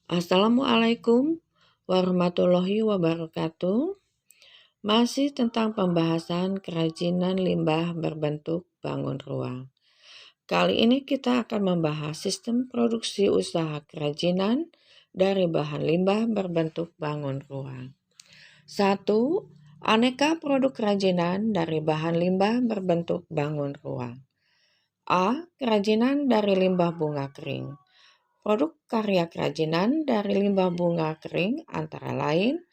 Assalamualaikum warahmatullahi wabarakatuh. Masih tentang pembahasan kerajinan limbah berbentuk bangun ruang. Kali ini kita akan membahas sistem produksi usaha kerajinan dari bahan limbah berbentuk bangun ruang. 1. Aneka produk kerajinan dari bahan limbah berbentuk bangun ruang. A. Kerajinan dari limbah bunga kering. Produk karya kerajinan dari limbah bunga kering antara lain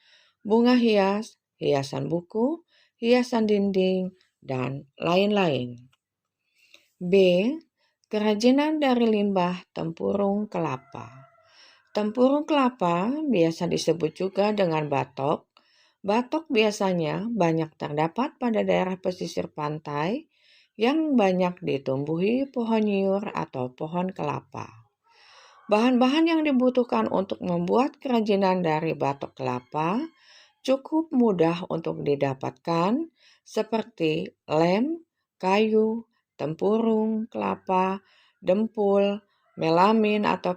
bunga hias, hiasan buku, hiasan dinding, dan lain-lain. B. Kerajinan dari limbah tempurung kelapa. Tempurung kelapa biasa disebut juga dengan batok. Batok biasanya banyak terdapat pada daerah pesisir pantai yang banyak ditumbuhi pohon nyiur atau pohon kelapa. Bahan-bahan yang dibutuhkan untuk membuat kerajinan dari batok kelapa cukup mudah untuk didapatkan, seperti lem, kayu, tempurung kelapa, dempul, melamin atau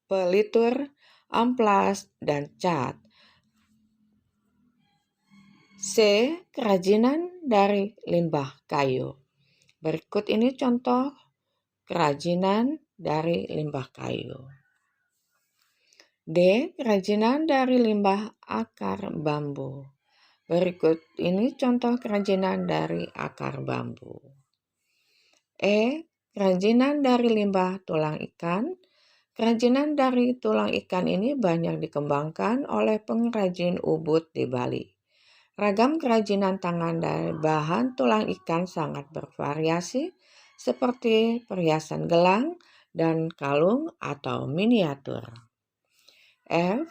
pelitur, amplas, dan cat. C. Kerajinan dari limbah kayu. Berikut ini contoh kerajinan dari limbah kayu. D. Kerajinan dari limbah akar bambu. Berikut ini contoh kerajinan dari akar bambu. E. Kerajinan dari limbah tulang ikan. Kerajinan dari tulang ikan ini banyak dikembangkan oleh pengrajin ubud di Bali. Ragam kerajinan tangan dari bahan tulang ikan sangat bervariasi, seperti perhiasan gelang dan kalung atau miniatur. F.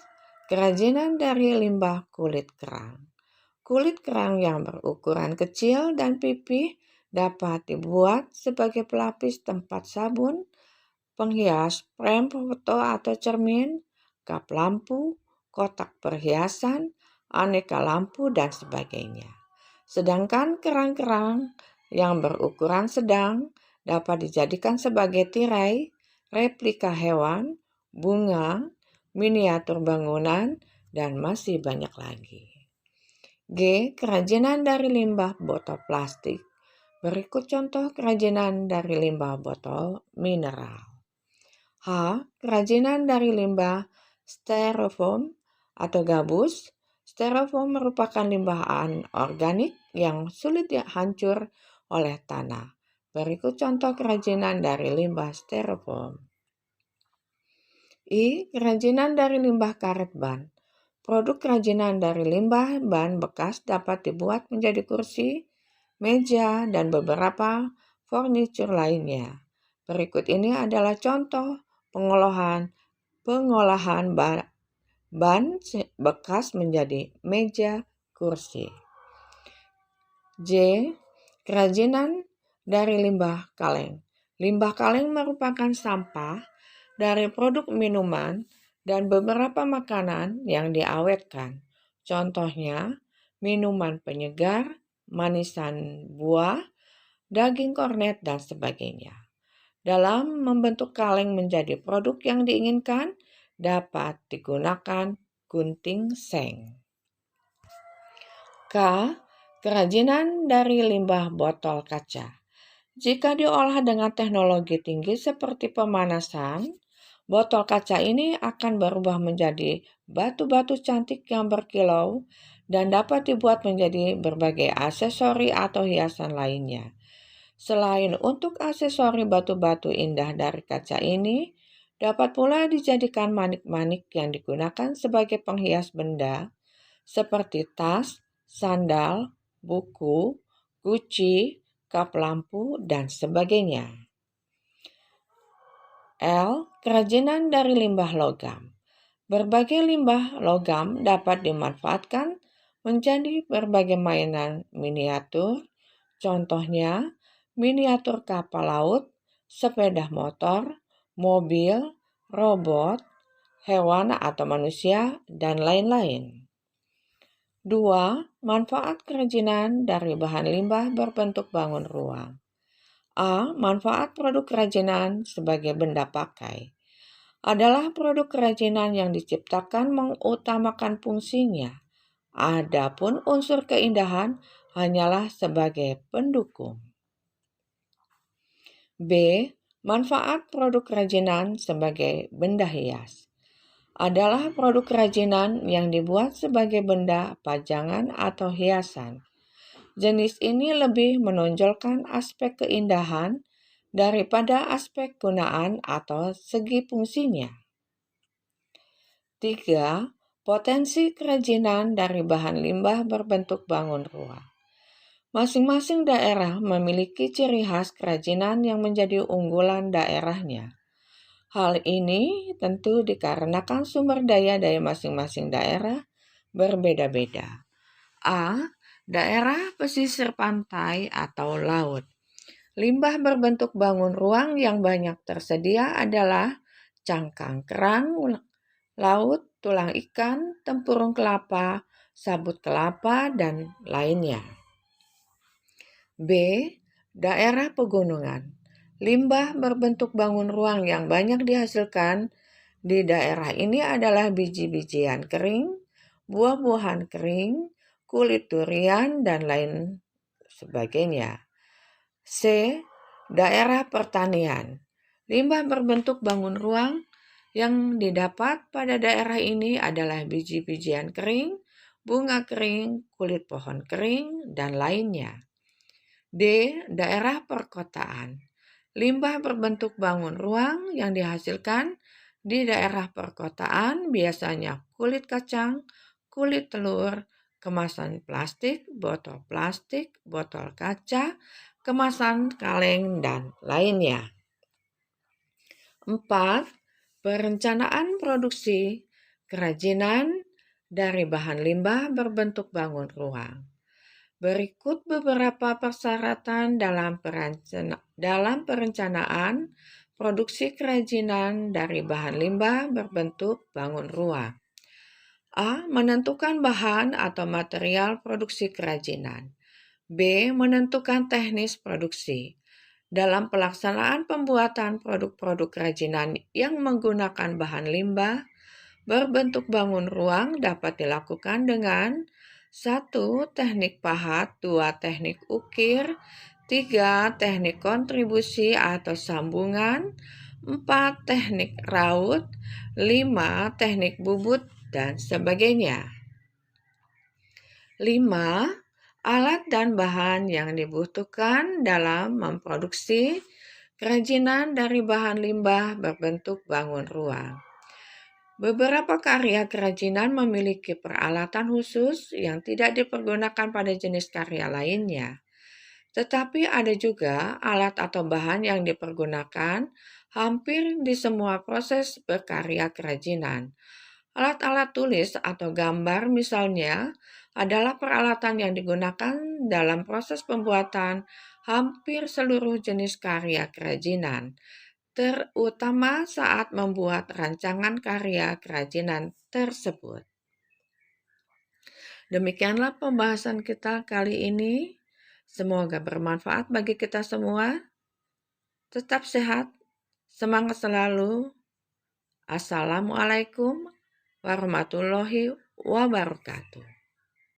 Kerajinan dari limbah kulit kerang. Kulit kerang yang berukuran kecil dan pipih dapat dibuat sebagai pelapis tempat sabun, penghias frame foto atau cermin, kap lampu, kotak perhiasan, aneka lampu, dan sebagainya. Sedangkan kerang-kerang yang berukuran sedang dapat dijadikan sebagai tirai, replika hewan, bunga, miniatur bangunan, dan masih banyak lagi. G. Kerajinan dari limbah botol plastik. Berikut contoh kerajinan dari limbah botol mineral. H. Kerajinan dari limbah styrofoam atau gabus. Styrofoam merupakan limbah anorganik yang sulit hancur oleh tanah. Berikut contoh kerajinan dari limbah styrofoam. I. Kerajinan dari limbah karet ban. Produk kerajinan dari limbah ban bekas dapat dibuat menjadi kursi, meja, dan beberapa furniture lainnya. Berikut ini adalah contoh pengolahan ban bekas menjadi meja, kursi. J. Kerajinan dari limbah kaleng. Limbah kaleng merupakan sampah dari produk minuman dan beberapa makanan yang diawetkan. Contohnya, minuman penyegar, manisan buah, daging kornet, dan sebagainya. Dalam membentuk kaleng menjadi produk yang diinginkan, dapat digunakan gunting seng. K. Kerajinan dari limbah botol kaca. Jika diolah dengan teknologi tinggi seperti pemanasan, botol kaca ini akan berubah menjadi batu-batu cantik yang berkilau dan dapat dibuat menjadi berbagai aksesori atau hiasan lainnya. Selain untuk aksesori batu-batu indah dari kaca ini, dapat pula dijadikan manik-manik yang digunakan sebagai penghias benda seperti tas, sandal, buku, guci, kap lampu, dan sebagainya. L. Kerajinan dari limbah logam. Berbagai limbah logam dapat dimanfaatkan menjadi berbagai mainan miniatur, contohnya miniatur kapal laut, sepeda motor, mobil, robot, hewan atau manusia, dan lain-lain. 2. Manfaat kerajinan dari bahan limbah berbentuk bangun ruang. A. Manfaat produk kerajinan sebagai benda pakai. adalah produk kerajinan yang diciptakan mengutamakan fungsinya. Adapun unsur keindahan hanyalah sebagai pendukung. B. Manfaat produk kerajinan sebagai benda hias adalah produk kerajinan yang dibuat sebagai benda pajangan atau hiasan. Jenis ini lebih menonjolkan aspek keindahan daripada aspek gunaan atau segi fungsinya. 3. Potensi kerajinan dari bahan limbah berbentuk bangun ruang. Masing-masing daerah memiliki ciri khas kerajinan yang menjadi unggulan daerahnya. Hal ini tentu dikarenakan sumber daya dari masing-masing daerah berbeda-beda. A. Daerah pesisir pantai atau laut. Limbah berbentuk bangun ruang yang banyak tersedia adalah cangkang kerang laut, tulang ikan, tempurung kelapa, sabut kelapa, dan lainnya. B. Daerah pegunungan. Limbah berbentuk bangun ruang yang banyak dihasilkan di daerah ini adalah biji-bijian kering, buah-buahan kering, kulit durian, dan lain sebagainya. C. Daerah pertanian. Limbah berbentuk bangun ruang yang didapat pada daerah ini adalah biji-bijian kering, bunga kering, kulit pohon kering, dan lainnya. D. Daerah perkotaan. Limbah berbentuk bangun ruang yang dihasilkan di daerah perkotaan biasanya kulit kacang, kulit telur, kemasan plastik, botol kaca, kemasan kaleng, dan lainnya. 4. Perencanaan produksi kerajinan dari bahan limbah berbentuk bangun ruang. Berikut beberapa persyaratan dalam perencanaan produksi kerajinan dari bahan limbah berbentuk bangun ruang. A. Menentukan bahan atau material produksi kerajinan. B. Menentukan teknis produksi. Dalam pelaksanaan pembuatan produk-produk kerajinan yang menggunakan bahan limbah berbentuk bangun ruang dapat dilakukan dengan 1. Teknik pahat, 2. Teknik ukir, 3. Teknik kontribusi atau sambungan, 4. Teknik raut, 5. Teknik bubut, dan sebagainya. 5. Alat dan bahan yang dibutuhkan dalam memproduksi kerajinan dari bahan limbah berbentuk bangun ruang. Beberapa karya kerajinan memiliki peralatan khusus yang tidak dipergunakan pada jenis karya lainnya. Tetapi ada juga alat atau bahan yang dipergunakan hampir di semua proses berkarya kerajinan. Alat-alat tulis atau gambar misalnya adalah peralatan yang digunakan dalam proses pembuatan hampir seluruh jenis karya kerajinan, terutama saat membuat rancangan karya kerajinan tersebut. Demikianlah pembahasan kita kali ini. Semoga bermanfaat bagi kita semua. Tetap sehat, semangat selalu. Assalamualaikum warahmatullahi wabarakatuh.